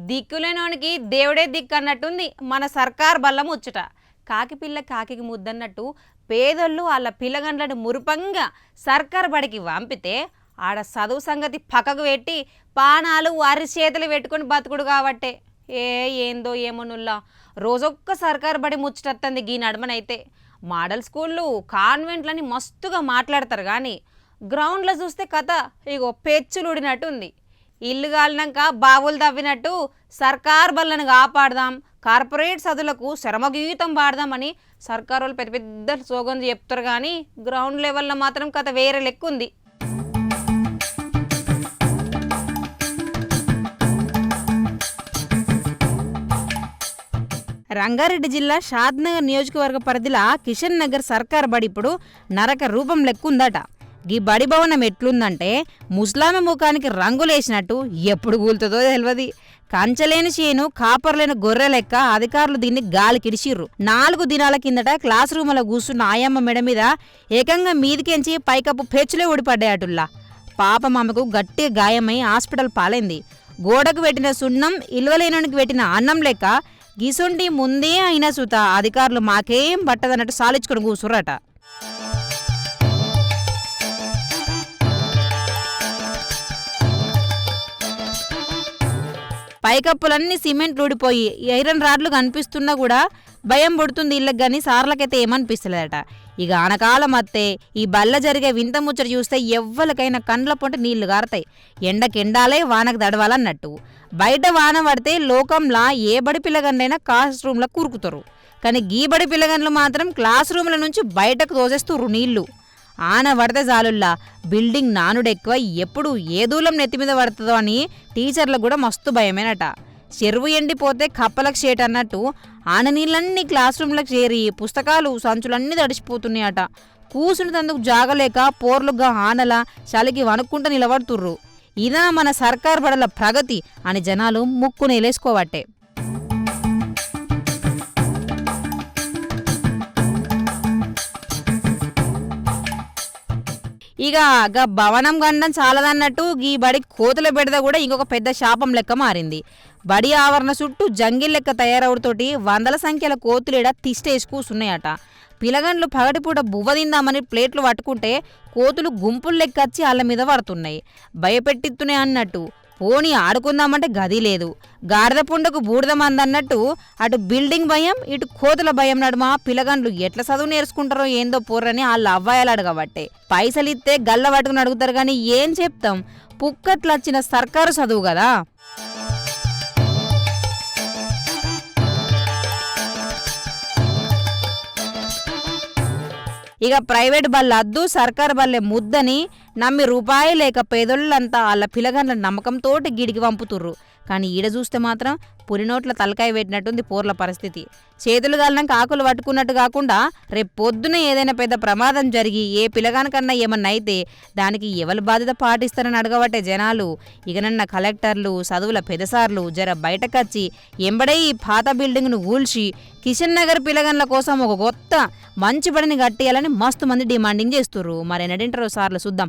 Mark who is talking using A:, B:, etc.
A: దిక్కులేనోనికి దేవుడే దిక్కు అన్నట్టుంది మన సర్కార్ బల్ల ముచ్చట. కాకి పిల్ల కాకికి ముద్దన్నట్టు పేదోళ్ళు వాళ్ళ పిల్లగండ్లను మురుపంగా సర్కార్ బడికి పంపితే ఆడ చదువు సంగతి పక్కకు పెట్టి పానాలు వారి చేతులు పెట్టుకొని బతుకుడు కాబట్టే ఏందో ఏమోనుల్లా రోజొక్క సర్కార్ బడి ముచ్చటత్తంది గీ నడమనైతే. మోడల్ స్కూళ్ళు కాన్వెంట్లని మస్తుగా మాట్లాడతారు కానీ గ్రౌండ్లో చూస్తే కథ ఇగో పెచ్చులుడినట్టుంది. ఇల్లు కాలినాక బావులు తవ్వినట్టు సర్కార్ బళ్ళను కాపాడదాం, కార్పొరేట్ చదువులకు శ్రమగీతం పాడదామని సర్కారు వాళ్ళు పెద్ద పెద్ద సోగంది చెప్తారు కానీ గ్రౌండ్ లెవెల్లో మాత్రం కథ వేరే లెక్కుంది. రంగారెడ్డి జిల్లా షాద్నగర్ నియోజకవర్గ పరిధిలో కిషన్ నగర్ సర్కార్ బడి ఇప్పుడు నరక రూపం లెక్కుందట. ఈ బడి భవనం ఎట్లుందంటే ముస్లామ ముఖానికి రంగులేసినట్టు ఎప్పుడు కూలుతుందో తెలియదు. కంచలేని చేను కాపర్లేని గొర్రె లెక్క అధికారులు దీన్ని గాలికిడిచిర్రు. 4 దినాల కిందట క్లాస్ రూమ్లో కూర్చున్న ఆయమ్మ మెడ మీద ఏకంగా మీదికెంచి పైకప్పు పెచ్చులే ఊడిపడ్డాయటుల్లా. పాపం ఆమెకు గట్టి గాయమై హాస్పిటల్ పాలైంది. గోడకు పెట్టిన సున్నం ఇల్వలేనోనికి పెట్టిన అన్నం లెక్క గిసుంటి ముందే అయినా సుత అధికారులు మాకేం పట్టదన్నట్టు సాలించుకొని కూసురట. పైకప్పులన్నీ సిమెంట్ ఊడిపోయి ఐరన్ రాడ్లు కనిపిస్తున్నా కూడా భయం పుడుతుంది ఇళ్ళకి, కానీ సార్లకైతే ఏమనిపిస్తలేదట. ఇక ఆనకాలం అత్తే ఈ బల్ల జరిగే వింత ముచ్చట చూస్తే ఎవ్వరికైనా కండ్ల పొంట నీళ్లు గారతాయి. ఎండకెండాలే వానకు దడవాలన్నట్టు. బయట వాన పడితే లోకంలా ఏ బడి పిల్లగండ్లైనా క్లాస్ రూమ్లో కూరుకుతారు, కానీ గీ బడి పిల్లగండ్లు మాత్రం క్లాస్ రూమ్ల నుంచి బయటకు తోసేస్తుర్రు నీళ్లు. ఆన పడితే చాలుల్లా బిల్డింగ్ నానుడెక్కువ, ఎప్పుడు ఏ దూలం నెత్తిమీద పడుతుందో అని టీచర్లకు కూడా మస్తు భయమేనట. చెరువు ఎండిపోతే కప్పలకు షేట్ అన్నట్టు ఆన నీళ్ళన్నీ క్లాస్ రూమ్లకు చేరి పుస్తకాలు సంచులన్నీ తడిచిపోతున్నాయట. కూసునితందుకు జాగలేక పోర్లుగా ఆనల చలికి వణుక్కుంటూ నిలబడుతుర్రు. ఇదా మన సర్కార్ బడల ప్రగతి అని జనాలు ముక్కు నేలేసుకోవట్టే. ఇక భవనం గండం చాలదన్నట్టు ఈ బడి కోతుల బెడద కూడా ఇంకొక పెద్ద శాపం లెక్క మారింది. బడి ఆవరణ చుట్టూ జంగిల్ లెక్క తయారవుతోటి వందల సంఖ్యల కోతులేడ తిష్టేసి కూసున్నాయట. పిలగండ్లు పగటిపూట బువ్వ తిందామని ప్లేట్లు పట్టుకుంటే కోతులు గుంపులు లెక్కచ్చి వాళ్ళ మీద పడుతున్నాయి. భయపెట్టిస్తున్నాయి అన్నట్టు. పోనీ ఆడుకుందామంటే గది లేదు. గాడిద పుండకు బూడిదమందన్నట్టు అటు బిల్డింగ్ భయం ఇటు కోతుల భయం నడుమ పిల్లగండ్లు ఎట్లా చదువు నేర్చుకుంటారో ఏందో పోర్రని వాళ్ళు అవ్వాయాలు అడగబట్టే. పైసలు ఇస్తే గల్ల పట్టుకుని అడుగుతారు కానీ ఏం చెప్తాం, పుక్కట్లొచ్చిన సర్కారు చదువు కదా. ఇక ప్రైవేట్ బళ్ళద్దు సర్కారు బల్లే ముద్దని నమ్మి రూపాయి లేక పేదోళ్ళంతా వాళ్ళ పిల్లగండ్ల నమ్మకంతో గిడికి పంపుతుర్రు. కానీ ఈడ చూస్తే మాత్రం పులినోట్ల తలకాయ పెట్టినట్టుంది పోర్ల పరిస్థితి. చేతులు గాలినాక ఆకులు పట్టుకున్నట్టు కాకుండా రేపు పొద్దున ఏదైనా పెద్ద ప్రమాదం జరిగి ఏ పిల్లగానికన్నా ఏమన్నా అయితే దానికి ఎవరి బాధ్యత పాటిస్తారని అడగబట్టే జనాలు. ఇకనన్న కలెక్టర్లు చదువుల పెదసార్లు జర బయటకొచ్చి ఎంబడే ఈ పాత బిల్డింగ్ను ఊల్చి కిషన్ నగర్ పిల్లగండ్ల కోసం ఒక కొత్త మంచి బడిని కట్టేయాలని మస్తు మంది డిమాండింగ్ చేస్తుర్రు. మరి ఎన్నడింటారో సార్లు చూద్దాం.